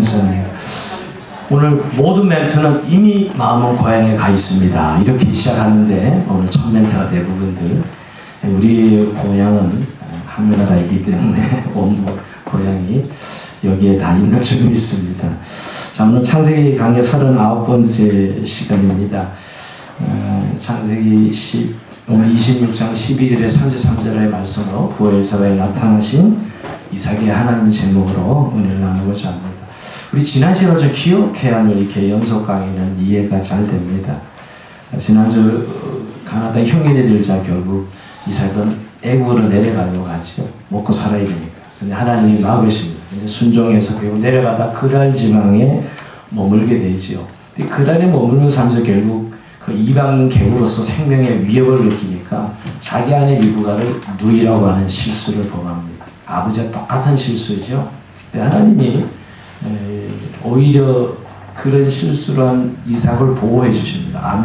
감사합니다. 오늘 모든 멘트는 이미 마음은 고향에 가 있습니다. 이렇게 시작하는데 오늘 첫 멘트가 대부분들 우리 고향은 하늘나라이기 때문에 온 고향이 여기에 다 있는 줄 믿습니다. 자, 오늘 창세기 강의 39번째 시간입니다. 창세기 오늘 26장 12절에 33절의 말씀으로 부활사에 나타나신 이삭의 하나님 제목으로 은혜를 나누고자 합니다. 우리 지난 시간을 좀 기억해야 하면 이렇게 연속 강의는 이해가 잘 됩니다. 지난주 가나다 흉년이 들자 결국 이삭은 애굽으로 내려가려고 하죠. 먹고 살아야 되니까. 근데 하나님이 막으십니다. 순종해서 결국 내려가다 그랄 지방에 머물게 되지요. 근데 그랄에 머물면서 하면서 결국 그 이방인 계우로서 생명의 위협을 느끼니까 자기 아내 리브가를 누이라고 하는 실수를 범합니다. 아버지와 똑같은 실수죠. 근데 하나님이 오히려 그런 실수를 한 이삭을 보호해 주십니다.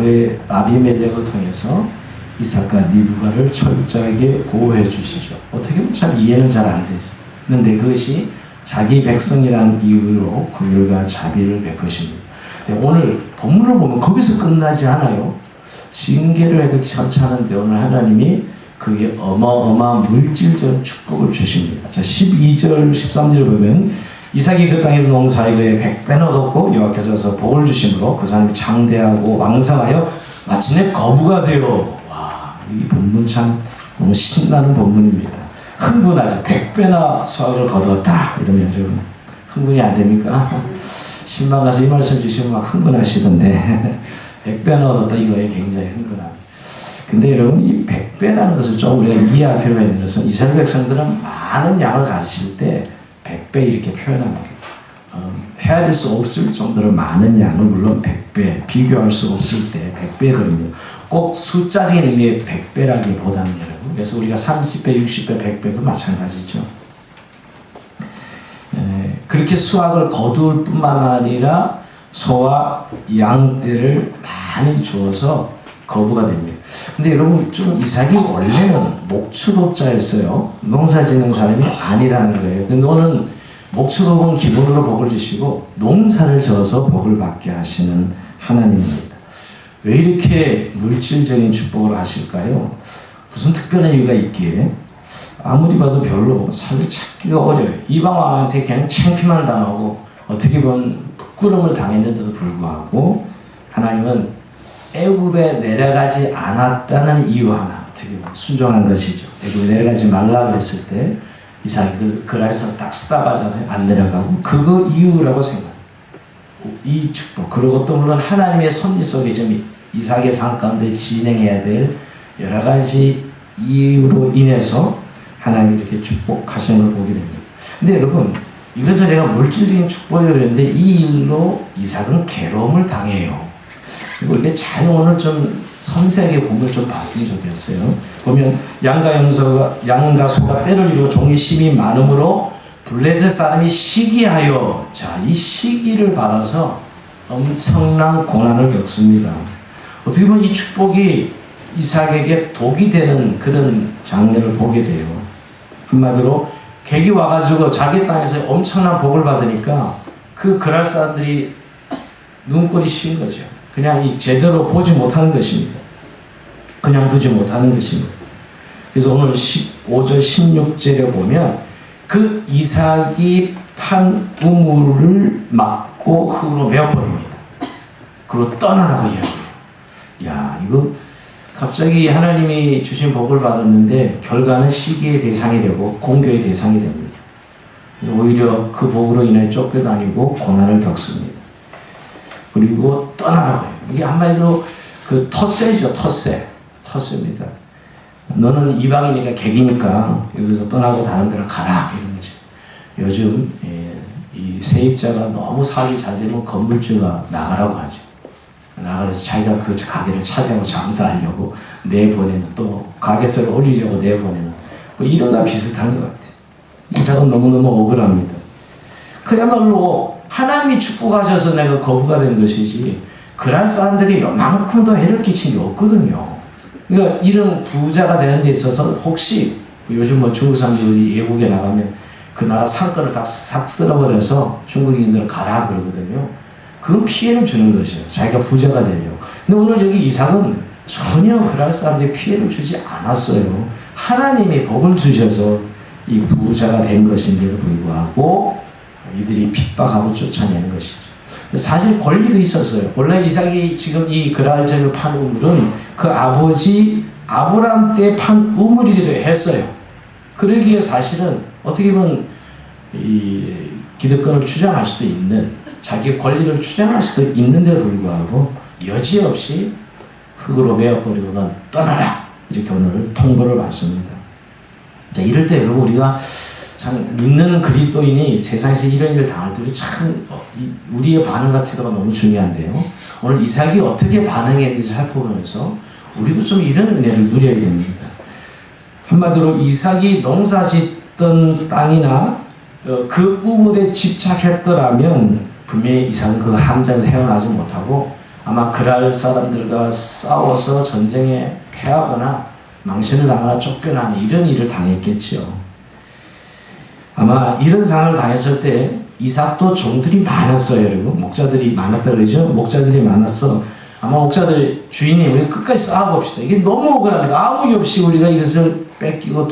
아비멜렉을 통해서 이삭과 리브가를 철저하게 보호해 주시죠. 어떻게 보면 참 이해는 잘 안 되죠. 그런데 그것이 자기 백성이라는 이유로 긍휼과 자비를 베푸십니다. 오늘 본문을 보면 거기서 끝나지 않아요. 징계를 해도 천차하는데 오늘 하나님이 그게 어마어마한 물질적 축복을 주십니다. 자, 12절 13절을 보면 이삭이 그 땅에서 농사하여 100배나 얻었고 여호와께서 복을 주심으로 그 사람이 장대하고 왕성하여 마침내 거부가 되어. 와, 이 본문 참 너무 신나는 본문입니다. 흥분하죠. 100배나 수확을 거두었다 이러면 여러분 흥분이 안 됩니까? 신방 가서 이 말씀 주시면 막 흥분하시던데 100배나 얻었다 이거에 굉장히 흥분합니다. 근데 여러분 이 100배라는 것을 좀 우리가 이해할 필요가 있는 것은 이스라엘 백성들은 많은 양을 가르칠 때 100배 이렇게 표현합니다. 헤아릴 수 없을 정도로 많은 양을 물론 100배 비교할 수 없을 때 100배 그럽니다. 꼭 숫자적인 의미의 100배라기보다는 여러분 그래서 우리가 30배, 60배, 100배도 마찬가지죠. 그렇게 수확을 거둘 뿐만 아니라 소와 양떼를 많이 주어서 거부가 됩니다. 근데 여러분 좀 이삭이 원래는 목축업자였어요. 농사 짓는 사람이 아니라는 거예요. 근데 너는 목축업은 기본으로 복을 주시고 농사를 져서 복을 받게 하시는 하나님입니다. 왜 이렇게 물질적인 축복을 하실까요? 무슨 특별한 이유가 있기에 아무리 봐도 별로 사실 찾기가 어려워요. 이방 왕한테 그냥 창피만 당하고 어떻게 보면 부끄러움을 당했는데도 불구하고 하나님은 애굽에 내려가지 않았다는 이유 하나 어떻게 보면 순종한 것이죠. 애굽에 내려가지 말라 그랬을 때 이삭이 그랄에서 딱 스탑하잖아요. 안 내려가고 그거 이유라고 생각해요. 이 축복 그리고 또 물론 하나님의 섭리 속에 좀 이삭의 삶 가운데 진행해야 될 여러 가지 이유로 인해서 하나님이 이렇게 축복하시는 걸 보게 됩니다. 근데 여러분 이것을 제가 물질적인 축복이라고 했는데 이 일로 이삭은 괴로움을 당해요. 그리고 이렇게 잘 오늘 좀 섬세하게 본문을 좀 봤으면 좋겠어요. 보면 양과 소가 때를 이루고 종의 심이 많음으로 블레셋 사람이 시기하여 자, 이 시기를 받아서 엄청난 고난을 겪습니다. 어떻게 보면 이 축복이 이삭에게 독이 되는 그런 장면을 보게 돼요. 한마디로 객이 와가지고 자기 땅에서 엄청난 복을 받으니까 그 그랄 사람들이 눈꼴이 씌인 거죠. 그냥 제대로 보지 못하는 것입니다. 그냥 두지 못하는 것입니다. 그래서 오늘 15절 16절에 보면 그 이삭이 판 우물을 막고 흙으로 메어버립니다. 그리고 떠나라고 이야기해요. 야, 이거 갑자기 하나님이 주신 복을 받았는데 결과는 시기의 대상이 되고 공교의 대상이 됩니다. 그래서 오히려 그 복으로 인해 쫓겨다니고 고난을 겪습니다. 그리고 떠나라고 해요. 이게 한마디로 그 텃세죠. 텃세입니다. 너는 이방이니까 객이니까 여기서 떠나고 다른 데로 가라 이런 거죠. 요즘 이 세입자가 너무 살이 잘 되면 건물주가 나가라고 하죠. 나가서 자기가 그 가게를 차지하고 장사하려고 내보내는 또 가게세를 올리려고 내보내는 뭐 이런 거 비슷한 것 같아요. 이삭은 너무너무 억울합니다. 그야말로 하나님이 축복하셔서 내가 거부가 된 것이지 그럴 사람들에게 요만큼도 해를 끼친 게 없거든요. 그러니까 이런 부자가 되는 데 있어서 혹시 요즘 뭐 중국 사람들이 외국에 나가면 그 나라 상권을 다 싹 쓸어버려서 중국인들 가라 그러거든요. 그건 피해를 주는 것이에요. 자기가 부자가 되려고. 근데 오늘 여기 이삭은 전혀 그럴싸한데 피해를 주지 않았어요. 하나님이 복을 주셔서 이 부자가 된 것인데도 불구하고 이들이 핍박하고 쫓아내는 것이죠. 사실 권리도 있었어요. 원래 이삭이 지금 이 그랄제를 판 우물은 그 아버지 아브람 때 판 우물이기도 했어요. 그러기에 사실은 어떻게 보면 이 기득권을 주장할 수도 있는, 자기 권리를 주장할 수도 있는데도 불구하고 여지없이 흙으로 메어버리고 넌 떠나라 이렇게 오늘 통보를 받습니다. 자, 이럴 때 여러분 우리가 참 믿는 그리스도인이 세상에서 이런 일을 당할 때 참 우리의 반응과 태도가 너무 중요한데요. 오늘 이삭이 어떻게 반응했는지 살펴보면서 우리도 좀 이런 은혜를 누려야 됩니다. 한마디로 이삭이 농사 짓던 땅이나 그 우물에 집착했더라면 분명히 이삭은 그 함정에서 헤어나지 못하고 아마 그랄 사람들과 싸워서 전쟁에 패하거나 망신을 당하거나 쫓겨나는 이런 일을 당했겠죠. 아마 이런 상황을 당했을 때 이삭도 종들이 많았어요. 여러분 목자들이 많았다 그러죠. 목자들이 많았어. 아마 목자들 주인이 우리 끝까지 싸워봅시다. 이게 너무 억울합니다. 아무 이유 없이 우리가 이것을 뺏기고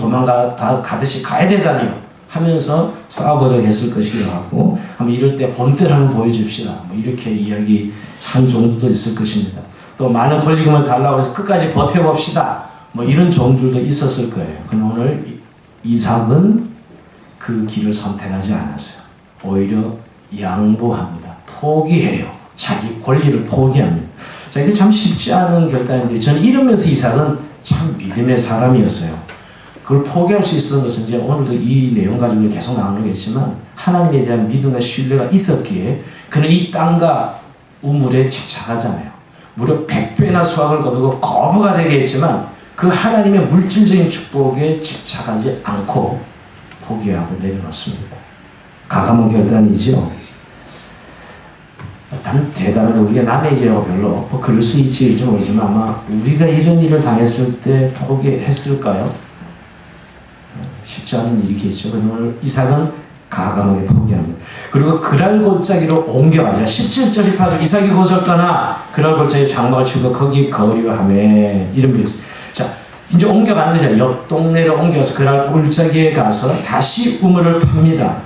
가듯이 가야 되다니요 하면서 싸워보자고 했을 것이기도 하고 아마 이럴 때 본때를 한번 보여줍시다. 뭐 이렇게 이야기한 종들도 있을 것입니다. 또 많은 권리금을 달라고 해서 끝까지 버텨봅시다. 뭐 이런 종들도 있었을 거예요. 그런데 오늘 이삭은 그 길을 선택하지 않았어요. 오히려 양보합니다. 포기해요. 자기 권리를 포기합니다. 자, 이게 참 쉽지 않은 결단인데 저는 이러면서 이삭은 참 믿음의 사람이었어요. 그걸 포기할 수 있었던 것은 이제 오늘도 이 내용 가지고 계속 나누겠지만 하나님에 대한 믿음과 신뢰가 있었기에 그는 이 땅과 우물에 집착하잖아요. 무려 100배나 수확을 거두고 거부가 되게 했지만 그 하나님의 물질적인 축복에 집착하지 않고 포기하고 내려놓습니다. 가감한 결단이죠. 대단하게 우리가 남의 일이라고 별로 뭐 그럴 수 있지 모르지만 아마 우리가 이런 일을 당했을 때 포기했을까요? 쉽지 않은 일이겠죠. 오늘 이삭은 가감하게 포기합니다. 그리고 그랄 골짜기로 옮겨가자. 17절 18절 이삭이 곳을 떠나 그랄 골짜기 장막을 치고 거기 거류하며 이런 게 있어요. 자, 이제 옮겨가는 거잖아요. 옆 동네로 옮겨서 그랄 골짜기에 가서 다시 우물을 팝니다.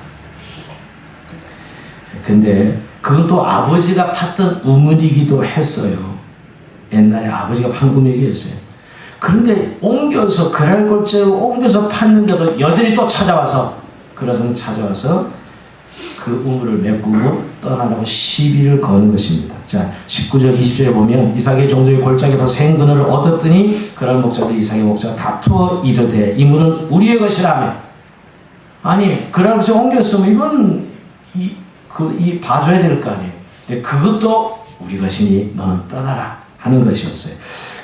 근데 그것도 아버지가 팠던 우물이기도 했어요. 옛날에 아버지가 판 우물이었어요. 그런데 옮겨서 그랄 골짜기로 옮겨서 팠는데도 여전히 또 찾아와서 그래서 찾아와서 그 우물을 메꾸고 떠나라고 시비를 거는 것입니다. 자, 19절 20절에 보면 이삭의 종들이 골짜기에서 생근을 얻었더니 그랄 목자들이 이삭의 목자가 다투어 이르되 이 물은 우리의 것이라며. 아니 그랄 골짜기 옮겼으면 이건 봐줘야 될 거 아니에요. 근데 그것도 우리 것이니 너는 떠나라 하는 것이었어요.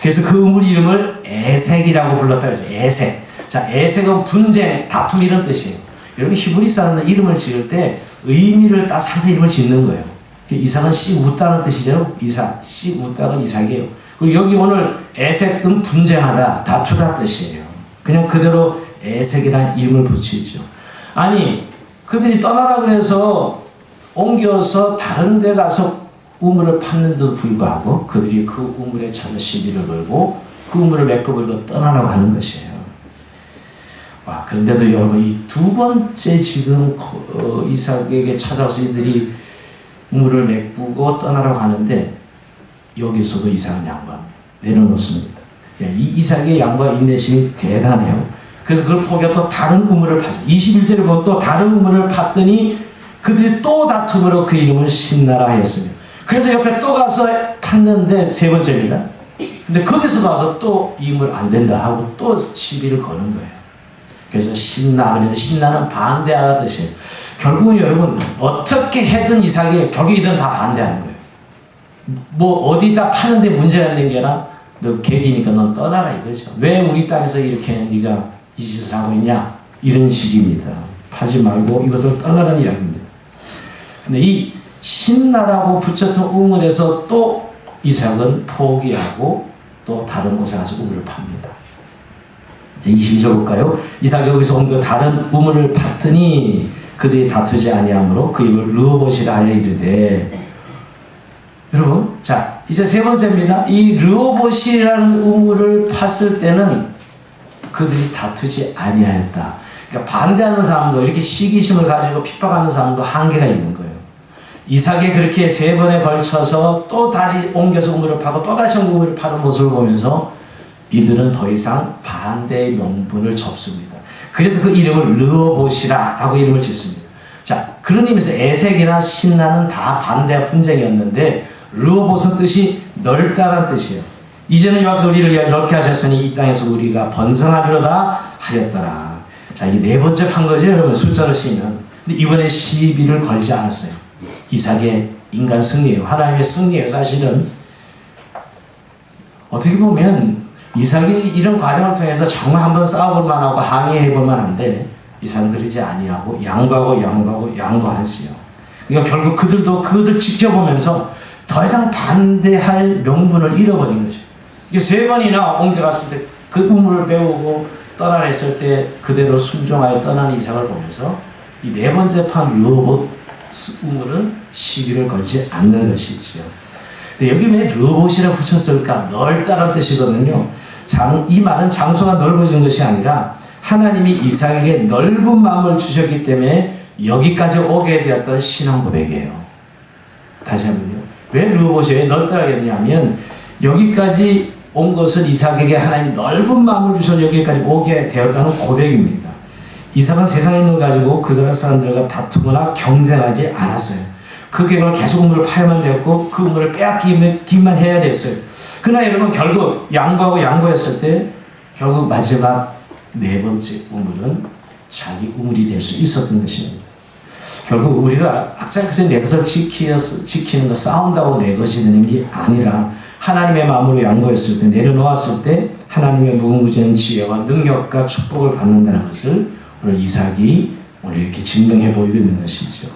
그래서 그 우물 이름을 에색이라고 불렀다 그래서 에색. 자, 에색은 분쟁, 다툼 이런 뜻이에요. 여러분 히브리 사람들 이름을 지을 때 의미를 따 사서 이름을 짓는 거예요. 이삭은 씨 웃다는 뜻이죠. 이삭, 씨 웃다가 이삭이에요. 그리고 여기 오늘 에색은 분쟁하다, 다투다 뜻이에요. 그냥 그대로 에색이라는 이름을 붙이죠. 아니 그들이 떠나라 그래서 옮겨서 다른 데 가서 우물을 팠는데도 불구하고 그들이 그 우물에 차서 시비를 걸고 그 우물을 메꿔버리고 떠나라고 하는 것이에요. 와, 그런데도 여러분 이 두 번째 지금 이삭에게 찾아와서 이들이 우물을 메꾸고 떠나라고 하는데 여기서도 이삭은 양보합니다. 내려놓습니다. 이 이삭의 양보와 인내심이 대단해요. 그래서 그걸 포기하고 또 다른 우물을 파죠. 21절에 보면 또 다른 우물을 팠더니 그들이 또 다툼으로 그 이름을 신나라 하였으며 그래서 옆에 또 가서 팠는데 세 번째입니다. 근데 거기서 와서 또 이 물 안 된다 하고 또 시비를 거는 거예요. 그래서 신나, 그런데 신나는 반대하는 뜻이에요. 결국은 여러분 어떻게 해든 이삭이 결국 이들은 다 반대하는 거예요. 뭐 어디다 파는데 문제가 있는 게 아니라 너 객이니까 넌 떠나라 이거죠. 왜 우리 땅에서 이렇게 네가 이 짓을 하고 있냐 이런 식입니다. 파지 말고 이것을 떠나라는 이야기입니다. 근데 이 신나라고 붙였던 우물에서 또 이삭은 포기하고 또 다른 곳에 가서 우물을 팝니다. 22절 볼까요? 이삭이 여기서 온 그 다른 우물을 팠더니 그들이 다투지 아니하므로 그 입을 르호봇이라 하여 이르되. 여러분, 자 이제 세 번째입니다. 이 르호봇이라는 우물을 팠을 때는 그들이 다투지 아니하였다. 그러니까 반대하는 사람도, 이렇게 시기심을 가지고 핍박하는 사람도 한계가 있는 거예요. 이삭이 그렇게 세 번에 걸쳐서 또 다시 옮겨서 우물을 파고 또 다시 우물을 파는 모습을 보면서 이들은 더 이상 반대의 명분을 접습니다. 그래서 그 이름을 르호봇이라 하고 이름을 짓습니다. 자, 그런 의미에서 에색이나 신나는 다 반대와 분쟁이었는데 르호봇은 뜻이 넓다라는 뜻이에요. 이제는 여호와께서 우리를 넓게 하셨으니 이 땅에서 우리가 번성하리로다 하였더라. 자, 이게 네 번째 판 거죠, 여러분. 숫자로 치면. 근데 이번에 시비를 걸지 않았어요. 이삭의 인간 승리예요. 하나님의 승리예요. 사실은 어떻게 보면 이삭이 이런 과정을 통해서 정말 한번 싸워볼 만하고 항의해볼 만한데 이삭은 그러지 아니하고 양보하지요. 그러니까 결국 그들도 그것을 지켜보면서 더 이상 반대할 명분을 잃어버린 거죠. 이게 세 번이나 옮겨갔을 때 그 우물을 배우고 떠나냈을 때 그대로 순종하여 떠난 이삭을 보면서 이 네 번째 판 르호봇 우물은 시비를 걸지 않는 것이지요. 여기 왜 르호봇이라 붙였을까? 넓다는 뜻이거든요. 이 말은 장소가 넓어진 것이 아니라 하나님이 이삭에게 넓은 마음을 주셨기 때문에 여기까지 오게 되었던 신앙 고백이에요. 다시 한번요. 왜 르호봇이 왜 넓다고 했냐면 여기까지 온 것은 이삭에게 하나님이 넓은 마음을 주셔서 여기까지 오게 되었다는 고백입니다. 이삭은 세상에 있는 걸 가지고 그 사람들과 다투거나 경쟁하지 않았어요. 그 계획을 계속 우물을 파야만 되었고 그 우물을 빼앗기만 해야 됐어요. 그러나 여러분 결국 양보했을 때 결국 마지막 네 번째 우물은 자기 우물이 될 수 있었던 것입니다. 결국 우리가 악자에서 내 것을 지키는 거 싸운다고 내 것이 되는 게 아니라 하나님의 마음으로 양보했을 때 내려놓았을 때 하나님의 무궁무진한 지혜와 능력과 축복을 받는다는 것을 오늘 이삭이 오늘 이렇게 증명해 보이고 있는 것이죠.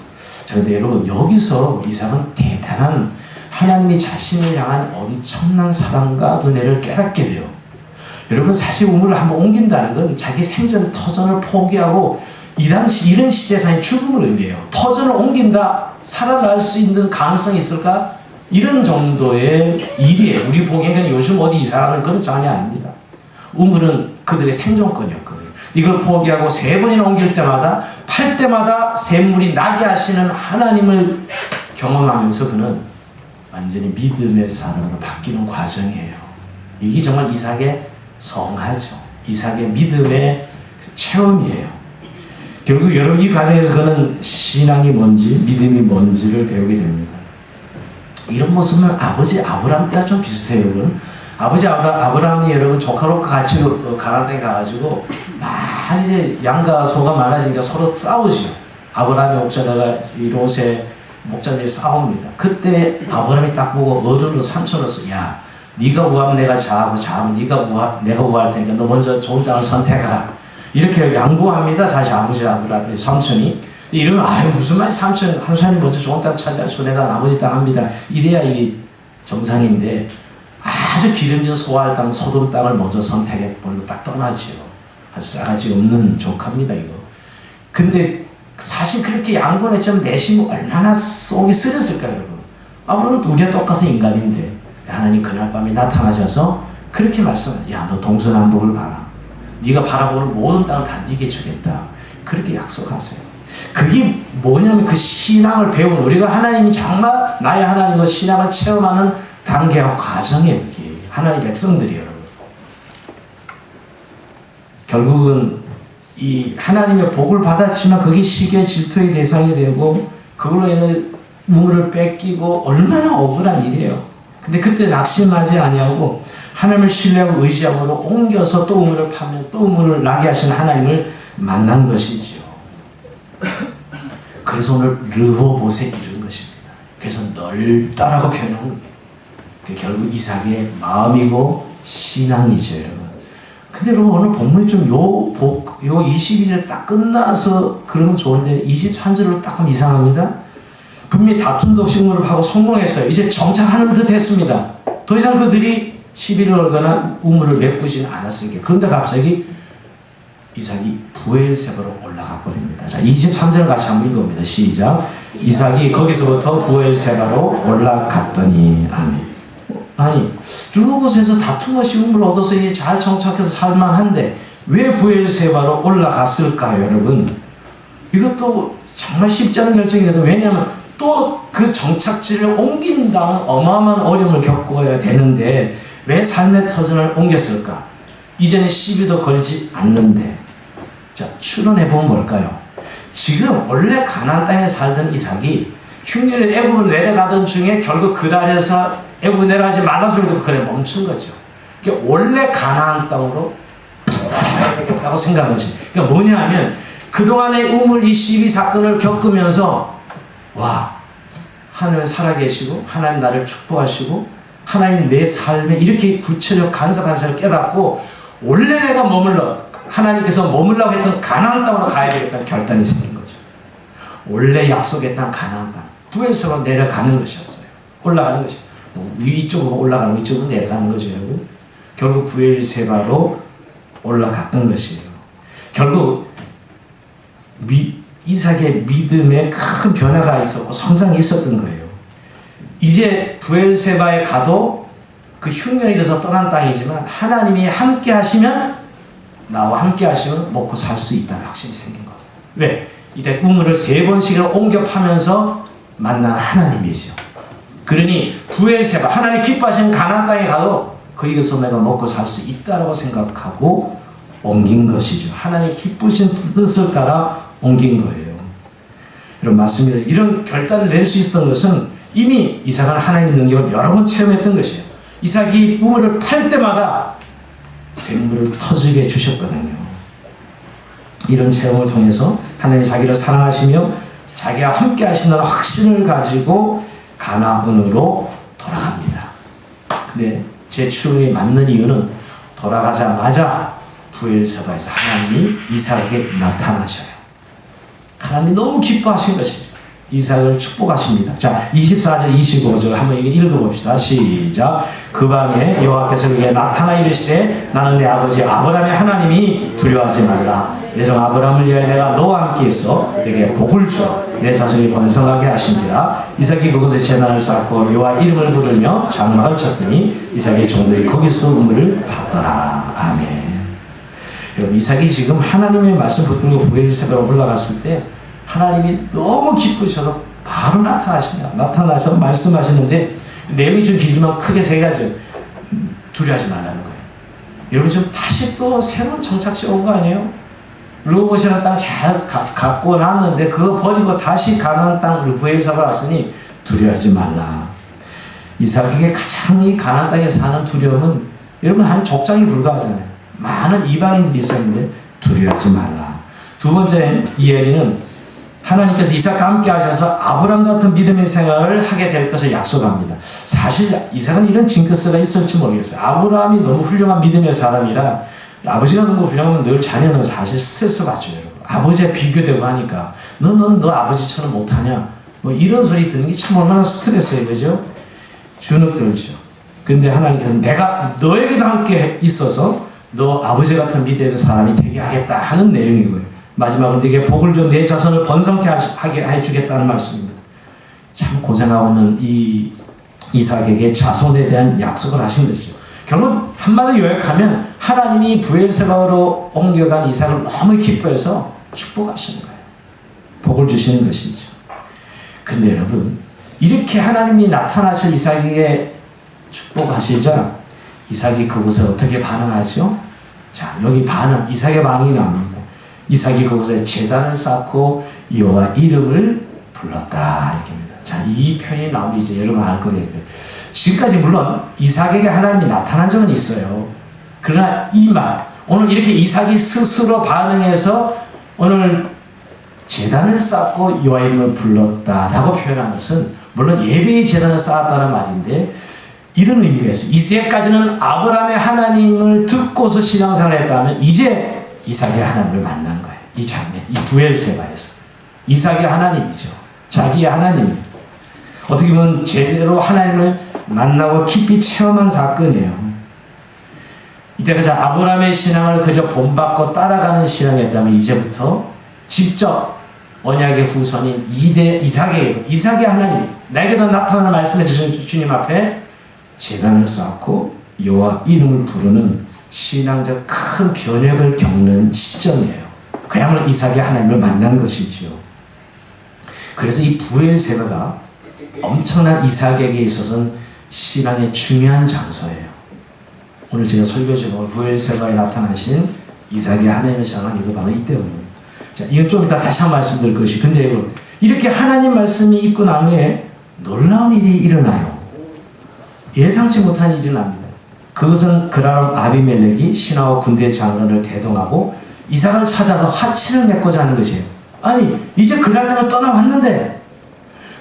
자, 근데 여러분 여기서 이삭은 대단한 하나님이 자신을 향한 엄청난 사랑과 은혜를 깨닫게 돼요. 여러분 사실 우물을 한번 옮긴다는 건 자기 생존 터전을 포기하고 이 당시 이런 시대상의 죽음을 의미해요. 터전을 옮긴다, 살아날 수 있는 가능성이 있을까? 이런 정도의 일이에요. 우리 보기에는 요즘 어디 이사하는 그런 장이 아닙니다. 우물은 그들의 생존권이었거든요. 이걸 포기하고 세 번이나 옮길 때마다 팔 때마다 샘물이 나게 하시는 하나님을 경험하면서 그는 완전히 믿음의 사람으로 바뀌는 과정이에요. 이게 정말 이삭의 성화죠. 이삭의 믿음의 체험이에요. 결국 여러분 이 과정에서 그는 신앙이 뭔지 믿음이 뭔지를 배우게 됩니다. 이런 모습은 아버지 아브라함 때가 좀 비슷해요. 여러분. 아버지 아브라함이 여러분 조카로 같이 가나안에 가가지고 많이 이제 양과 소가 많아지니까 서로 싸우죠. 아브라함의 목자다가 이 롯의 목자들이 싸웁니다. 그때 아브라함이 딱 보고 어른으로 삼촌으로서 야 네가 우하면 내가 자하고 자하면 내가 우할 테니까 너 먼저 좋은 땅을 선택하라. 이렇게 양보합니다. 사실 아버지 아브라함 삼촌이. 이러면 아유 무슨 말이 삼촌이 먼저 좋은 땅 차지하시고 내가 나머지 땅 합니다. 이래야 이게 정상인데 아주 기름진 소알 땅 소돔 땅을 먼저 선택해버리고 딱 떠나지요. 아주 싸가지 없는 조카입니다 이거. 근데 사실 그렇게 양보를 했지만 내심 얼마나 속이 쓰렸을까요 여러분. 아브라함은 우리가 똑같은 인간인데 하나님 그날 밤에 나타나셔서 그렇게 말씀해요. 야 너 동서남북을 봐라. 네가 바라보는 모든 땅을 다 네게 주겠다. 그렇게 약속하세요. 그게 뭐냐면 그 신앙을 배운 우리가 하나님이 정말 나의 하나님과 신앙을 체험하는 단계와 과정이에요. 그게 하나님 백성들이에요. 여러분. 결국은 이 하나님의 복을 받았지만 그게 시기의 질투의 대상이 되고 그걸로 인해 우물을 뺏기고 얼마나 억울한 일이에요. 근데 그때 낙심하지 아니하고 하나님을 신뢰하고 의지함으로 옮겨서 또 우물을 파면 또 우물을 나게 하시는 하나님을 만난 것이지요. 그래서 오늘 르호봇에 이른 것입니다. 그래서 넓다라고 표현한 겁니다. 그게 결국 이삭의 마음이고 신앙이죠, 여러분. 근데 여러분 오늘 본문이 좀 요 22절 딱 끝나서 그러면 좋은데 23절로 딱 하면 이상합니다. 분명히 다툼도 없이 우물을 파고 성공했어요. 이제 정착하는 듯 했습니다. 더 이상 그들이 시비를 걸거나 우물을 메꾸지는 않았으니까. 그런데 갑자기 이삭이 부엘세바로 올라가 버립니다. 자, 23절 같이 한번 읽어봅니다. 시작. 이삭이 거기서부터 부엘세바로 올라갔더니. 아멘. 아니, 르호봇에서 다툼없이 우물을 얻어서 잘 정착해서 살만한데 왜 부엘세바로 올라갔을까요, 여러분? 이것도 정말 쉽지 않은 결정이거든요. 왜냐하면 또 그 정착지를 옮긴다는 어마어마한 어려움을 겪어야 되는데 왜 삶의 터전을 옮겼을까? 이전에 시비도 걸지 않는데. 자, 추론해보면 뭘까요? 지금 원래 가나안 땅에 살던 이삭이 흉년에 애굽으로 내려가던 중에 결국 그랄에서 애굽 내려가지 말라 소리 듣고 그래 멈춘 거죠. 그러니까 원래 가나안 땅으로 돌아가야 되겠다고 생각한 것이. 그러니까 뭐냐 하면 그동안의 우물 이 시비 사건을 겪으면서 와, 하나님 살아계시고 하나님 나를 축복하시고 하나님 내 삶에 이렇게 구체적 간섭한사를 깨닫고 원래 내가 하나님께서 머물라고 했던 가나안 땅으로 가야 되겠다는 결단이 생긴 거죠. 원래 약속했던 가나안 땅 부엘세바로 내려가는 것이었어요. 올라가는 것이 이쪽으로 올라가는 이쪽으로 내려가는 거죠. 여러분. 결국 부엘세바로 올라갔던 것이에요. 결국 이삭의 믿음에 큰 변화가 있었고 성장이 있었던 거예요. 이제 부엘세바에 가도 그 흉년이 돼서 떠난 땅이지만 하나님이 함께 하시면 나와 함께 하시면 먹고 살 수 있다는 확신이 생긴 거예요. 왜? 이때 우물을 3번씩을 옮겨 파면서 만난 하나님이죠. 그러니 부엘세바 하나님 기뻐하시는 가나안 땅에 가도 거기서 내가 먹고 살 수 있다라고 생각하고 옮긴 것이죠. 하나님 기쁘신 뜻을 따라 옮긴 거예요. 여러분 맞습니다. 이런 결단을 낼 수 있었던 것은 이미 이삭은 하나님의 능력을 여러 번 체험했던 것이에요. 이삭이 우물을 팔 때마다 샘물을 터지게 해주셨거든요. 이런 체험을 통해서 하나님이 자기를 사랑하시며 자기와 함께 하신다는 확신을 가지고 가나안으로 돌아갑니다. 근데 제 추론이 맞는 이유는 돌아가자마자 부엘세바에서 하나님이 이삭에게 나타나셔요. 하나님이 너무 기뻐하신 것이죠. 이삭을 축복하십니다. 자, 24절 25절 한번 읽어봅시다. 시작. 그 밤에 여호와께서 그에게 나타나 이르시되 나는 내 아버지 아브라함의 하나님이 두려워하지 말라. 내 종 아브라함을 위하여 내가 너와 함께 있어 내게 복을 주어 내 자손이 번성하게 하신지라. 이삭이 그곳에 제단을 쌓고 여호와 이름을 부르며 장막을 쳤더니 이삭의 종들이 거기서 우물을 받더라. 아멘. 여러분 이삭이 지금 하나님의 말씀 붙들고 부엘세바로 올라갔을 때 하나님이 너무 기쁘셔서 바로 나타나서 말씀하시는데 내용이 좀 길지만 크게 3가지. 두려워하지 말라는 거예요. 여러분 지금 다시 또 새로운 정착지 온 거 아니에요? 르호봇이라는 땅 잘 갖고 놨는데 그거 버리고 다시 가나안 땅 부엘세바로 왔으니 두려워하지 말라. 이삭에게 가장 이 가나안 땅에 사는 두려움은 여러분 한 족장이 불과하잖아요. 많은 이방인들이 있었는데 두려워하지 말라. 두 번째 이야기는 하나님께서 이삭과 함께 하셔서 아브라함 같은 믿음의 생활을 하게 될 것을 약속합니다. 사실 이삭은 이런 징크스가 있을지 모르겠어요. 아브라함이 너무 훌륭한 믿음의 사람이라 아버지가 너무 훌륭하면 늘 자녀는 사실 스트레스 받죠. 아버지와 비교되고 하니까 너 아버지처럼 못하냐 뭐 이런 소리 듣는 게 참 얼마나 스트레스예요. 그죠? 주눅들죠. 근데 하나님께서 내가 너에게도 함께 있어서 너 아버지 같은 믿음의 사람이 되게 하겠다 하는 내용이고요. 마지막으로 네게 복을 줘 내 자손을 번성케 하게 해주겠다는 말씀입니다. 참 고생하고 있는 이 이삭에게 자손에 대한 약속을 하신 것이죠. 결국 한마디로 요약하면 하나님이 부엘세바로 옮겨간 이삭을 너무 기뻐해서 축복하시는 거예요. 복을 주시는 것이죠. 근데 여러분 이렇게 하나님이 나타나셔 이삭에게 축복하시자 이삭이 그곳에 어떻게 반응하죠? 자, 여기 이삭의 반응이 나옵니다. 이삭이 그곳에 제단을 쌓고 여호와 이름을 불렀다 이렇게입니다. 자, 이 표현이 나오면 이제 여러분 알 거예요. 지금까지 물론 이삭에게 하나님이 나타난 적은 있어요. 그러나 이 말, 오늘 이렇게 이삭이 스스로 반응해서 오늘 제단을 쌓고 여호와 이름을 불렀다라고 표현한 것은 물론 예배의 제단을 쌓았다는 말인데 이런 의미가 있어요. 이제까지는 아브라함의 하나님을 듣고서 신앙생활을 했다면 이제 이삭의 하나님을 만난 거예요. 이 장면, 이 부엘세바에서 이삭의 하나님이죠. 자기의 하나님입니다. 어떻게 보면 제대로 하나님을 만나고 깊이 체험한 사건이에요. 이때 그저 아브라함의 신앙을 그저 본받고 따라가는 신앙이었다면 이제부터 직접 언약의 후손인 이삭의 하나님 내게도 나타나는 말씀해 주신 주님 앞에 제단을 쌓고 여호와 이름을 부르는 신앙적 큰 변혁을 겪는 시점이에요. 그야말로 이삭의 하나님을 만난 것이지요. 그래서 이 부엘세바가 엄청난 이삭에게 있어서는 신앙의 중요한 장소예요. 오늘 제가 설교 제목을 부엘세바에 나타나신 이삭의 하나님의 장은 이거 바로 이 때문입니다. 자, 이건 좀 이따 다시 한번 말씀드릴 것이. 근데 여러분, 이렇게 하나님 말씀이 있고 난 후에 놀라운 일이 일어나요. 예상치 못한 일이 납니다. 그것은 그라람 아비멜렉이 신하와 군대 장관을 대동하고 이삭을 찾아서 화친을 맺고자 하는 것이에요. 아니, 이제 그랄을 떠나왔는데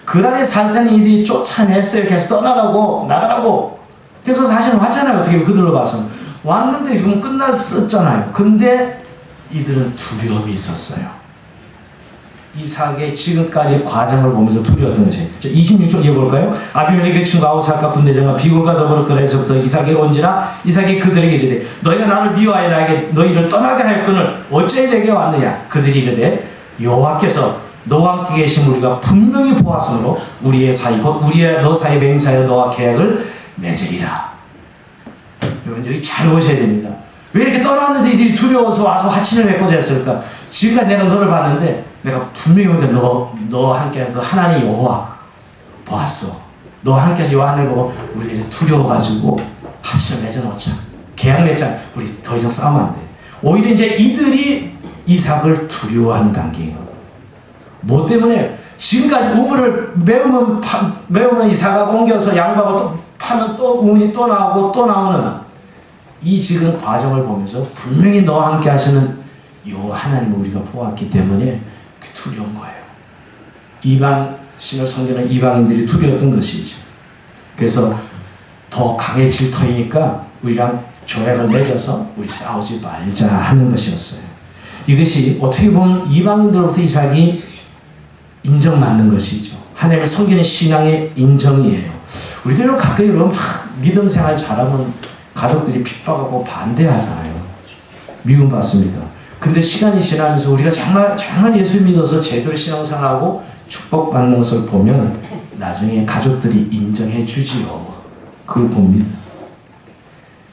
그랄에 살 때는 이들이 쫓아냈어요. 계속 떠나라고, 나가라고. 그래서 사실은 왔잖아요. 어떻게 그들로 봐서. 왔는데 지금 끝났었잖아요. 근데 이들은 두려움이 있었어요. 이삭의 지금까지 과정을 보면서 두려웠던 것이에요. 26절 읽어볼까요? 아비멜렉의 친구 아우삭과 군대장과 비굴과 더불어 그레서부터 이삭에게 온지라 이삭이 그들에게 이르되 너희가 나를 미워하여 나에게 너희를 떠나게 하였거늘 어찌 내게 왔느냐. 그들이 이르되 여호와께서 너와 함께 계신 우리가 분명히 보았으므로 우리의 사이 곧 우리의 너 사이 맹사여 너와 계약을 맺으리라. 여러분 여기 잘 보셔야 됩니다. 왜 이렇게 떠났는데 이들이 두려워서 와서 화친을 맺고자 했을까? 지금까지 내가 너를 봤는데 내가 분명히 너와 함께하는 그 하나님 여호와 보았어. 너와 함께하신 여호와 하나님 보고 우리 두려워가지고 화친을 맺어놓자. 계약 맺자. 우리 더 이상 싸우면 안 돼. 오히려 이제 이들이 이삭을 두려워하는 단계인 거예요. 뭐 때문에? 지금까지 우물을 메우면 이삭을 옮겨서 양파고 또 파면 또 우문이 또 나오고 또 나오는 이 지금 과정을 보면서 분명히 너와 함께 하시는 여호와 하나님을 우리가 보았기 때문에 두려운 거예요. 이방 신을 섬기는 이방인들이 두려웠던 것이죠. 그래서 더 강해질 터이니까 우리랑 조약을 맺어서 우리 싸우지 말자 하는 것이었어요. 이것이 어떻게 보면 이방인들로부터 이삭이 인정받는 것이죠. 하나님을 섬기는 신앙의 인정이에요. 우리들은 가끔 여러분 믿음 생활 잘하면 가족들이 핍박하고 반대하잖아요. 미움받습니다. 근데 시간이 지나면서 우리가 정말 예수 믿어서 제대로 신앙생활하고 축복받는 것을 보면 나중에 가족들이 인정해 주지요. 그걸 봅니다.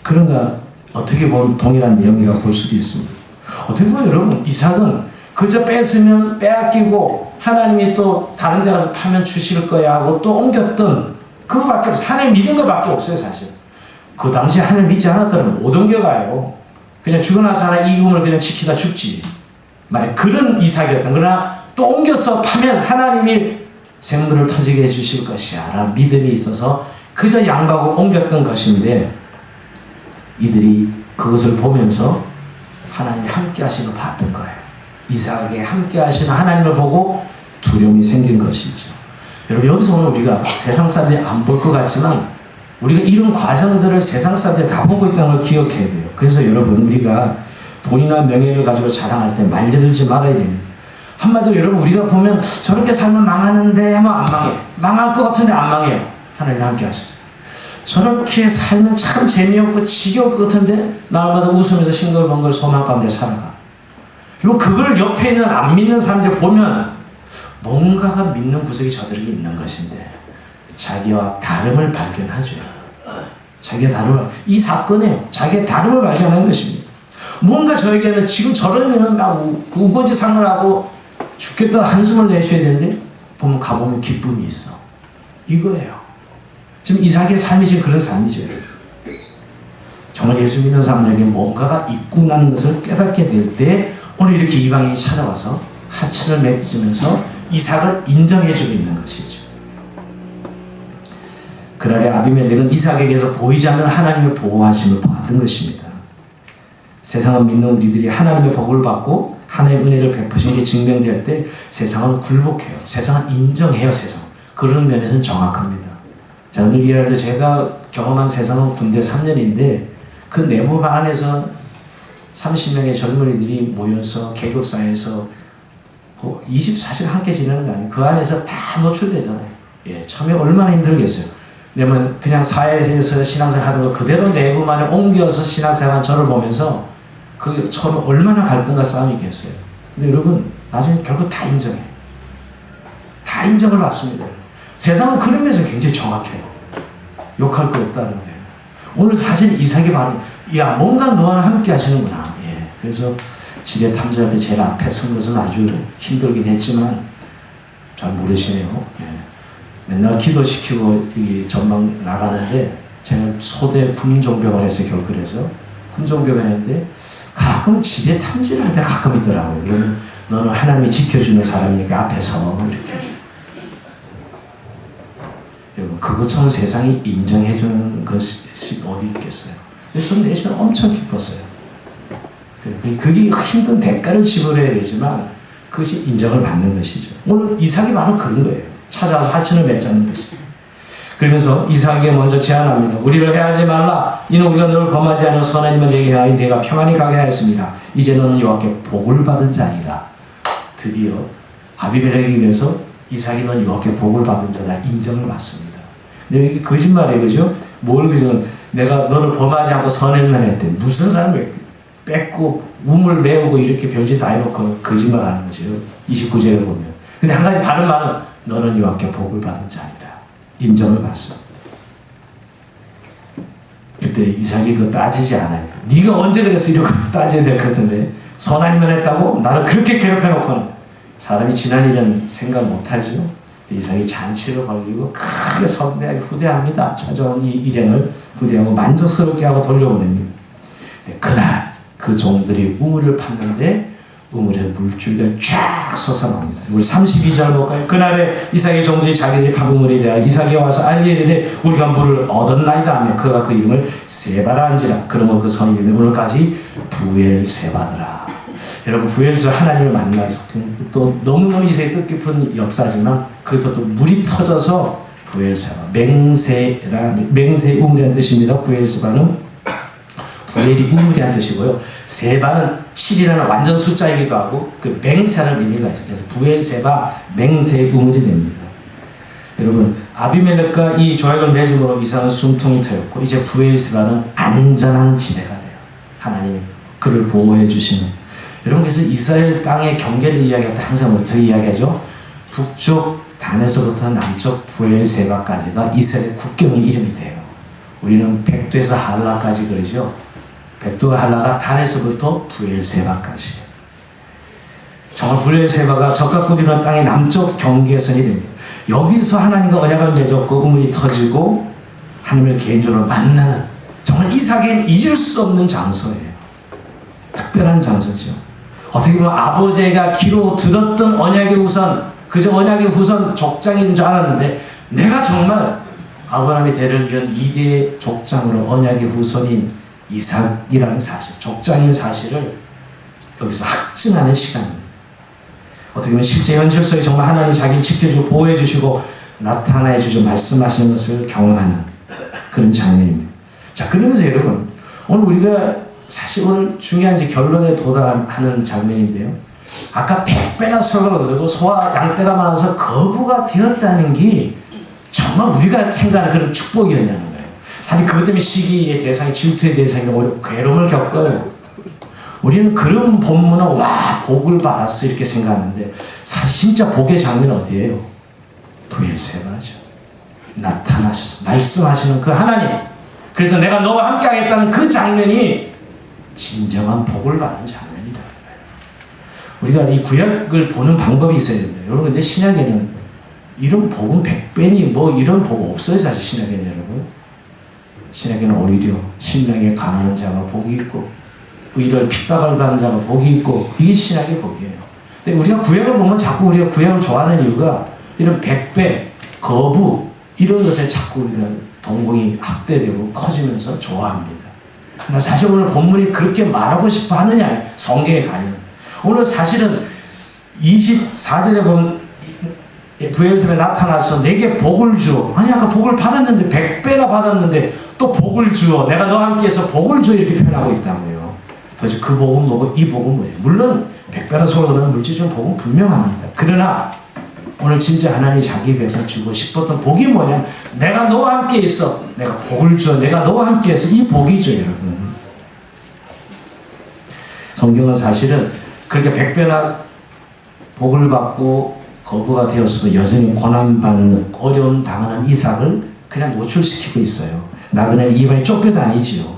그런가 어떻게 보면 동일한 내용이라고 볼 수도 있습니다. 어떻게 보면 여러분 이삭은 그저 뺏으면 빼앗기고 하나님이 또 다른 데 가서 파면 주실 거야 하고 또 옮겼던 그거밖에 없어요. 하나님 믿은 것밖에 없어요. 사실 그 당시에 하나님 믿지 않았더라면 못 옮겨가요. 그냥 죽어나서 하나 이 우물 그냥 지키다 죽지. 만약 그런 이삭이었던. 그러나 또 옮겨서 파면 하나님이 샘물을 터지게 해주실 것이야 라는 믿음이 있어서 그저 양보하고 옮겼던 것인데 이들이 그것을 보면서 하나님이 함께 하시는 걸 봤던 거예요. 이삭에게 함께 하시는 하나님을 보고 두려움이 생긴 것이죠. 여러분 여기서 오늘 우리가 세상 사람들이 안 볼 것 같지만 우리가 이런 과정들을 세상 사람들이 다 보고 있다는 걸 기억해야 돼요. 그래서 여러분 우리가 돈이나 명예를 가지고 자랑할 때 말려들지 말아야 됩니다. 한마디로 여러분 우리가 보면 저렇게 살면 망하는데 하면 안 망해. 망할 것 같은데 안 망해요. 하나님 함께 하시죠. 저렇게 살면 참 재미없고 지겨울 것 같은데 날마다 웃으면서 싱글벙글 소망 가운데 살아가. 그리고 그걸 옆에 있는 안 믿는 사람들 보면 뭔가가 믿는 구석이 저들에게 있는 것인데 자기와 다름을 발견하죠. 자기의 다름을, 이 사건에 자기의 다름을 발견하는 것입니다. 뭔가 저에게는 지금 저러면 막 우거지 상을 하고 죽겠다 한숨을 내쉬어야 되는데 보면 가보면 기쁨이 있어. 이거예요. 지금 이삭의 삶이 지금 그런 삶이죠. 정말 예수 믿는 사람들에게 뭔가가 있구나는 것을 깨닫게 될 때 오늘 이렇게 이방인이 찾아와서 하친을 맺으면서 이삭을 인정해주고 있는 것이죠. 그날에 아비멜렉은 이삭에게서 보이지 않는 하나님의 보호하심을 보았던 것입니다. 세상을 믿는 우리들이 하나님의 복을 받고 하나님의 은혜를 베푸신 게 증명될 때 세상은 굴복해요. 세상은 인정해요. 세상. 그런 면에서는 정확합니다. 자, 늘 이럴 때 제가 경험한 세상은 군대 3년인데 그 내부반 안에서 30명의 젊은이들이 모여서 계급사에서 24시간 함께 지내는 거 아니에요. 그 안에서 다 노출되잖아요. 예, 처음에 얼마나 힘들겠어요. 왜냐면 그냥 사회에서 신앙생활 하는 거 그대로 내부만에 옮겨서 신앙생활 저를 보면서 그 처음 얼마나 갈등과 싸움이 있겠어요. 근데 여러분 나중에 결국 다 인정해요. 다 인정을 받습니다. 세상은 그런 면에서 굉장히 정확해요. 욕할 거 없다는 거예요. 오늘 사실 이삭이 바로 야 뭔가 너와 함께 하시는구나. 예. 그래서 지뢰 탐지할 때 제일 앞에 선 것은 아주 힘들긴 했지만 잘 모르시네요. 예. 맨날 기도시키고 전망 나가는데 제가 소대 군종병원에서 결근해서 군종병원에 했는데 가끔 지뢰 탐지를 할 때 가끔 있더라고요. 그러면 너는 하나님이 지켜주는 사람이니까 앞에서 이렇게. 여러분 그것처럼 세상이 인정해주는 것이 어디 있겠어요. 그래서 저는 내심 엄청 기뻤어요. 그게 힘든 대가를 지불해야 되지만 그것이 인정을 받는 것이죠. 오늘 이삭이 바로 그런 거예요. 찾아와서 하천을 맺자는 것이죠. 그러면서 이삭에게 먼저 제안합니다. 우리를 해하지 말라. 이는 우리가 너를 범하지 않은 선한 일만 내게 하여 내가 평안히 가게 하였습니다. 이제 너는 여호와께 복을 받은 자니라. 드디어 아비멜렉에 위해서 이삭이 넌 여호와께 복을 받은 자다 인정을 받습니다. 근데 이게 거짓말이에요, 그죠? 뭘 그죠? 내가 너를 범하지 않고 선한 일만 했대. 무슨 사람을 뺏고 우물 메우고 이렇게 별짓 다 해놓고 거짓말하는 거죠. 29절을 보면. 근데 한 가지 바른 말은 너는 여호와께 복을 받은 자니라. 인정을 받습니다. 그때 이삭이 그거 따지지 않아요. 네가 언제 그랬어? 이러고 따져야 될 것 같은데 선한 일만 했다고? 나를 그렇게 괴롭혀놓고는 사람이 지난 일은 생각 못하죠. 이삭이 잔치를 벌리고 크게 성대하게 후대합니다. 찾아온 이 일행을 후대하고 만족스럽게 하고 돌려보냅니다. 그날 그 종들이 우물을 팠는데 우물에 물줄기가 쫙 솟아납니다. 우리 32절 볼까요? 그날에 이삭의 종들이 자기들이 판 우물에 대하여 이삭이 와서 알리되 우리가 물을 얻었나이다 하며 그가 그 이름을 세바라 한지라. 그러면 그 성 이름이 오늘까지 부엘세바더라. 여러분 부엘세바 하나님을 만났을 또 너무너무 이삭의 뜻깊은 역사지만 거기서 또 물이 터져서 부엘세바 맹세 우물이라는 뜻입니다. 부엘세바는 부엘이 우물이라는 뜻이고요. 세바는 7이라는 완전 숫자이기도 하고 그 맹세라는 의미가 있어요. 그래서 부엘세바 맹세 우물이 됩니다. 여러분 아비멜렉과 이 조약을 맺음으로 이삭은 숨통이 트였고 이제 부엘세바는 안전한 지대가 돼요. 하나님이 그를 보호해 주시는. 여러분 그래서 이스라엘 땅의 경계를 이야기할 때 항상 어떻게 이야기하죠? 북쪽 단에서부터 남쪽 부엘세바까지가 이스라엘 국경의 이름이 돼요. 우리는 백두에서 할라까지 그러죠. 백두와 할라가 단에서부터 부엘세바까지. 정말 부엘세바가 적과 꿀이는 땅의 남쪽 경계선이 됩니다. 여기서 하나님과 언약을 맺었고 우물이 터지고 하나님을 개인적으로 만나는 정말 이삭에겐 잊을 수 없는 장소예요. 특별한 장소죠. 어떻게 보면 아버지가 귀로 들었던 언약의 후손, 그저 언약의 후손 족장인 줄 알았는데 내가 정말 아브라함의 대를 이은 2대 족장으로 언약의 후손인 이삭이라는 사실, 족장인 사실을 여기서 확증하는 시간입니다. 어떻게 보면 실제 현실 속에 정말 하나님 자기를 지켜주고 보호해 주시고 나타내 주시고 말씀하시는 것을 경험하는 그런 장면입니다. 자, 그러면서 여러분 오늘 우리가 사실 오늘 중요한 이제 결론에 도달하는 장면인데요. 아까 100배나 소를 얻고 소와 양떼가 많아서 거부가 되었다는 게 정말 우리가 생각하는 그런 축복이었냐는 거예요. 사실 그것 때문에 시기의 대상이 질투의 대상이 오히려 괴로움을 겪어요. 우리는 그런 본문은 와 복을 받았어 이렇게 생각하는데 사실 진짜 복의 장면은 어디예요? 부엘세바죠. 나타나셔서 말씀하시는 그 하나님. 그래서 내가 너와 함께 하겠다는 그 장면이 진정한 복을 받는 장면이다. 우리가 이 구약을 보는 방법이 있어야 됩니다. 여러분 근데 신약에는 이런 복은 100배니 뭐 이런 복 없어요. 사실 신약에는 여러분. 신약에는 오히려 신명에 가난한 자가 복이 있고 의를 핍박을 받는 자가 복이 있고 이게 신약의 복이에요. 근데 우리가 구약을 보면 자꾸 우리가 구약을 좋아하는 이유가 이런 100배, 거부 이런 것에 자꾸 우리가 동공이 확대되고 커지면서 좋아합니다. 그러나 사실 오늘 본문이 그렇게 말하고 싶어 하느냐 성경에 가면 오늘 사실은 24절에 보면 부엘세바에 나타나서 내게 복을 주어. 아니 아까 복을 받았는데 100배나 받았는데 또 복을 주어. 내가 너와 함께해서 복을 주어 이렇게 표현하고 있다고요. 도대체 그 복은 뭐고 이 복은 뭐예요? 물론 100배나 소를 얻는 물질적인 복은 분명합니다. 그러나 오늘 진짜 하나님이 자기 백성 주고 싶었던 복이 뭐냐? 내가 너와 함께 있어. 내가 복을 줘. 내가 너와 함께 해서 이 복이죠, 여러분. 성경은 사실은 그렇게 백배나 복을 받고 거부가 되었어도 여전히 고난받는 어려움 당하는 이삭을 그냥 노출시키고 있어요. 나그네 이방에 쫓겨다니지요.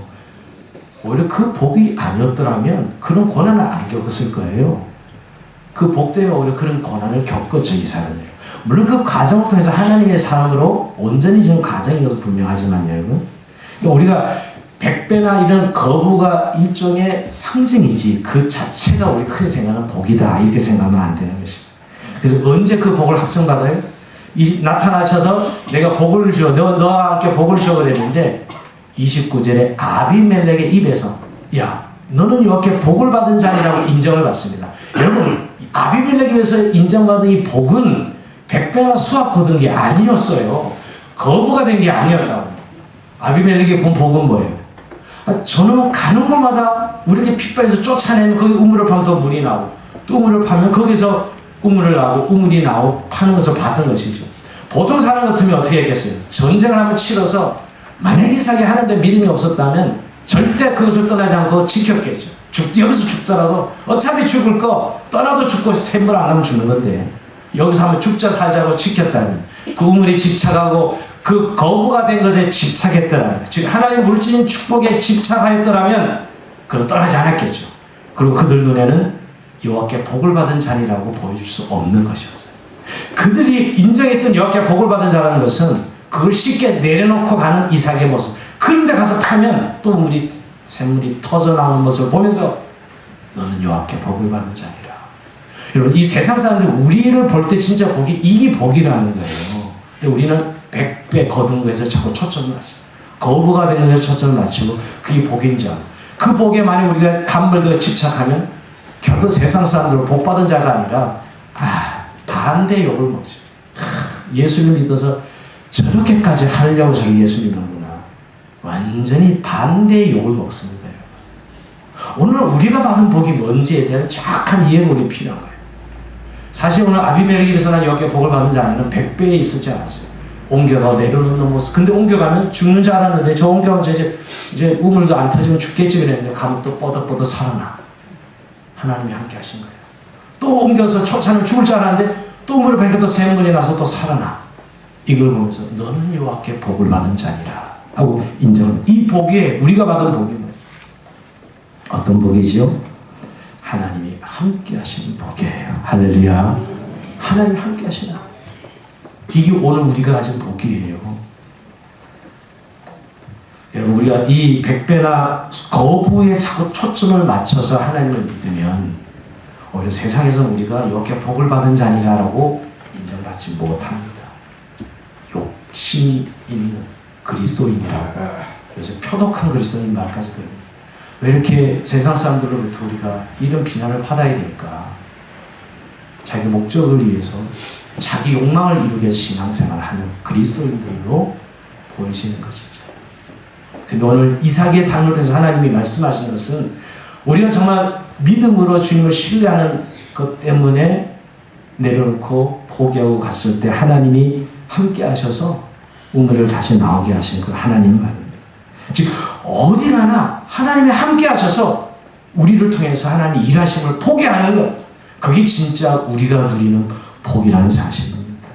오히려 그 복이 아니었더라면 그런 고난을 안 겪었을 거예요. 그 복 때문에 오히려 그런 고난을 겪었죠, 이삭은. 물론 그 과정을 통해서 하나님의 사랑으로 온전히 지금 과정인 것은 분명하지만 여러분, 우리가 백배나 이런 거부가 일종의 상징이지 그 자체가 우리 크게 생각하는 복이다 이렇게 생각하면 안 되는 것입니다. 그래서 언제 그 복을 확증받아요? 나타나셔서 내가 복을 줘, 너와 함께 복을 줘 그랬는데 29절에 아비멜렉의 입에서 야 너는 여호와께 복을 받은 자니라고 인정을 받습니다. 여러분 아비멜렉에 의해서 인정받은 이 복은 백배나 수확 거둔 게 아니었어요. 거부가 된 게 아니었다고. 아비멜렉의 본 복은 뭐예요? 저는 가는 곳마다 우리에게 핏발에서 쫓아내면 거기 우물을 파면 더 물이 나오고 또 우물을 파면 거기서 우물을 나오고 우물이 나오고 파는 것을 봤던 것이죠. 보통 사람 같으면 어떻게 했겠어요? 전쟁을 한번 치러서 만약 이삭이 하나님께 믿음이 없었다면 절대 그것을 떠나지 않고 지켰겠죠. 여기서 죽더라도 어차피 죽을 거 떠나도 죽고 샘물 안 하면 죽는 건데 여기서 한번 죽자 살자고 지켰다면 그 우물에 집착하고 그 거부가 된 것에 집착했더라면 즉 하나님 물질인 축복에 집착하였더라면 그럼 떠나지 않았겠죠. 그리고 그들 눈에는 여호와께 복을 받은 자니라고 보여줄 수 없는 것이었어요. 그들이 인정했던 여호와께 복을 받은 자라는 것은 그걸 쉽게 내려놓고 가는 이삭의 모습. 그런데 가서 파면 또 샘물이 터져나오는 모습을 보면서 너는 여호와께 복을 받은 자니라. 여러분 이 세상 사람들이 우리를 볼 때 진짜 복이 이게 복이라는 거예요. 근데 우리는 100배 거둔 거에서 자꾸 초점을 맞춰. 거부가 된 것에 초점을 맞추고 그게 복인 줄 알고 그 복에 만약 우리가 한번 집착하면 결국 세상 사람들은 복 받은 자가 아니라 반대 욕을 먹죠. 예수님 믿어서 저렇게까지 하려고 저를 예수 믿는구나. 완전히 반대의 욕을 먹습니다. 오늘 우리가 받은 복이 뭔지에 대한 정확한 이해가 우리 필요한 거예요. 사실 오늘 아비멜렉에 비해서는 여호와께 복을 받은 자는 100배에 있었지 않았어요. 옮겨가 내려놓는 모습. 근데 옮겨가면 죽는 줄 알았는데 저 옮겨가면 이제 우물도 안 터지면 죽겠지 그랬는데 가면 또 뻗어뻗어 살아나. 하나님이 함께 하신 거예요. 또 옮겨서 초차는 죽을 줄 알았는데 또 우물을 밟고 또 샘물이 나서 또 살아나. 이걸 보면서 너는 여호와께 복을 받은 자니라 하고 인정을. 이 복에 우리가 받은 복이 뭐예요? 어떤 복이지요? 하나님이 함께 하시는 복이에요. 할렐루야. 하나님이 함께 하시는 복. 이게 오늘 우리가 가진 복이에요. 여러분 우리가 이 100배나 거부에 자꾸 초점을 맞춰서 하나님을 믿으면 오히려 세상에서 우리가 여호와께 복을 받은 자니라라고 인정받지 못합니다. 욕심이 있는 그리스도인이라고 요새 표독한 그리스도인 말까지 들립니다. 왜 이렇게 세상 사람들로부터 우리가 이런 비난을 받아야 될까? 자기 목적을 위해서 자기 욕망을 이루기 위해서 신앙생활을 하는 그리스도인들로 보이시는 것이죠. 근데 오늘 이삭의 삶을 통해서 하나님이 말씀하시는 것은 우리가 정말 믿음으로 주님을 신뢰하는 것 때문에 내려놓고 포기하고 갔을 때 하나님이 함께 하셔서 우물을 다시 나오게 하신 그 하나님 말입니다. 즉 어디 가나 하나님이 함께 하셔서 우리를 통해서 하나님이 일하심을 포기하는 것, 그게 진짜 우리가 누리는 복이라는 사실입니다.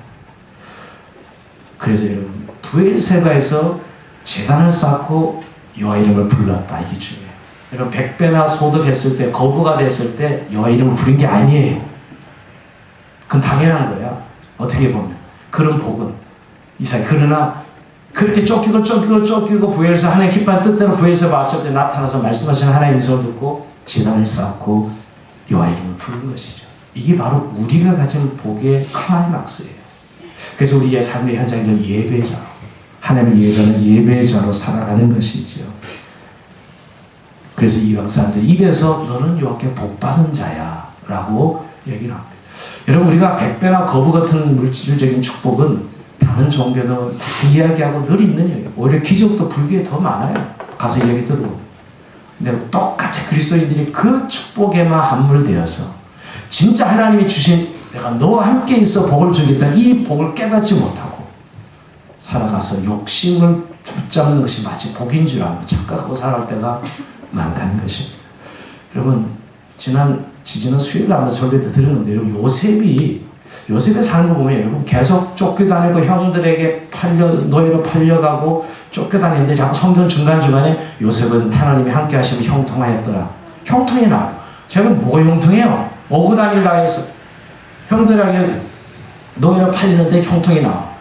그래서 여러분 브엘세바에서 제단을 쌓고 여호와 이름을 불렀다. 이게 중요해요. 여러분 100배나 소득했을 때 거부가 됐을 때 여호와 이름을 부른 게 아니에요. 그건 당연한 거야. 어떻게 보면 그런 복은 이삭. 그러나 그렇게 쫓기고 부엘세바 하나님 기뻐하는 뜻대로 부엘세바 왔을 때 나타나서 말씀하시는 하나님의 음성을 듣고 제단을 쌓고 여호와 이름을 부른 것이죠. 이게 바로 우리가 가진 복의 클라이막스예요. 그래서 우리의 삶의 현장에는 예배자로, 하나님을 예배하는 예배자로 살아가는 것이죠. 그래서 이방 사람들이 입에서 너는 여호와께 복받은 자야 라고 얘기를 합니다. 여러분 우리가 100배나 거부 같은 물질적인 축복은 다른 종교는 다 이야기하고 늘 있는 얘기예요. 오히려 기적도 불교에 더 많아요. 가서 이야기 들어보면. 근데 똑같이 그리스도인들이 그 축복에만 함몰되어서 진짜 하나님이 주신 내가 너와 함께 있어 복을 주겠다. 이 복을 깨닫지 못하고 살아가서 욕심을 붙잡는 것이 마치 복인 줄 알고 착각하고 살아갈 때가 많다는 것입니다. 여러분, 지난 수요일 날 설교 때 들었는데, 여러분, 요셉의 삶을 보면 여러분 계속 쫓겨다니고 형들에게 노예로 팔려가고 쫓겨다니는데 자꾸 성경 중간중간에 요셉은 하나님이 함께 하시면 형통하였더라. 형통이 나와요. 제가 뭐가 형통해요? 억울한 일 당해서 형들에게 노예로 팔리는데 형통이 나와.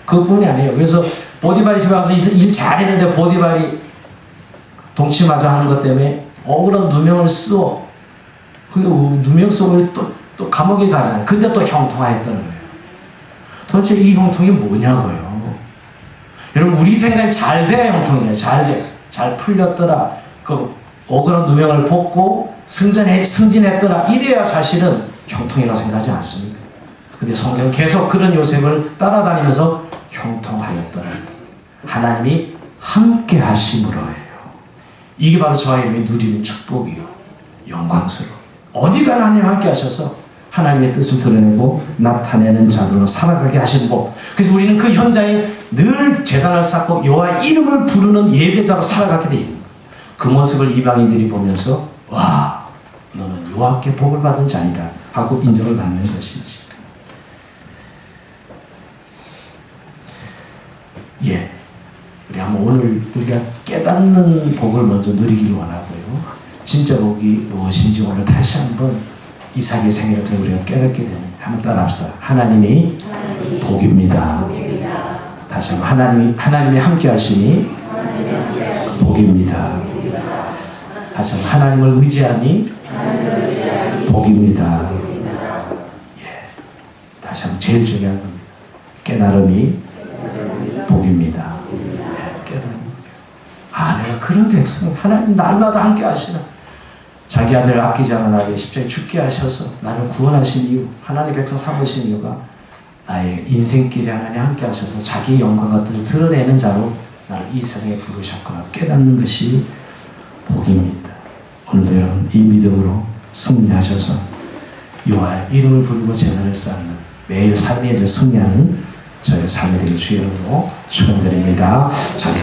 그뿐이 아니에요. 그래서 보디발이 집에 와서 일 잘했는데 보디발이 동치마저 하는 것 때문에 억울한 누명을 쓰어. 그 누명 쓰고 또 감옥에 가잖아요. 근데 또 형통하였다는 거예요. 도대체 이 형통이 뭐냐고요. 여러분, 우리 생각엔 잘 돼야 형통이잖아요. 잘 돼. 잘 풀렸더라. 그 억울한 누명을 벗고 승진했더라. 이래야 사실은 형통이라고 생각하지 않습니까? 근데 성경은 계속 그런 요셉을 따라다니면서 형통하였더라. 하나님이 함께 하심으로 해요. 이게 바로 저와 여러분이 누리는 축복이요. 영광스러워. 어디가 하나님 함께 하셔서 하나님의 뜻을 드러내고 나타내는 자들로 살아가게 하신 복. 그래서 우리는 그 현장에 늘 제단을 쌓고 여호와 이름을 부르는 예배자로 살아가게 되어 있는 거예요. 그 모습을 이방인들이 보면서 와, 너는 여호와께 복을 받은 자니라 하고 인정을 받는 것이지. 예, 우리 한번 오늘 우리가 깨닫는 복을 먼저 누리기를 원하고요. 진짜 복이 무엇인지 오늘 다시 한번 이삭의 생애를 통해 우리가 깨닫게 되는, 한번 따라합시다. 하나님이 복입니다. 다시 한번 하나님이 함께 하시니 복입니다. 다시 한번 하나님을 의지하니 복입니다. 예, 다시 한번 제일 중요한 겁니다. 깨달음이 복입니다. 예, 깨달음. 아, 내가 그런 백성 하나님 날마다 함께 하시나. 자기 아들 아끼지 않아 나에게 십자가에 죽게 하셔서 나를 구원하신 이유, 하나님 백성 삼으신 이유가 나의 인생길에 하나님 함께 하셔서 자기 영광과 뜻을 드러내는 자로 나를 이 세상에 부르셨구나 깨닫는 것이 복입니다. 오늘도 여러분 이 믿음으로 승리하셔서 여호와의 이름을 부르고 제단을 쌓는 매일 삶의 승리하는 저의 삶이 되길 주의 이름으로 축원드립니다.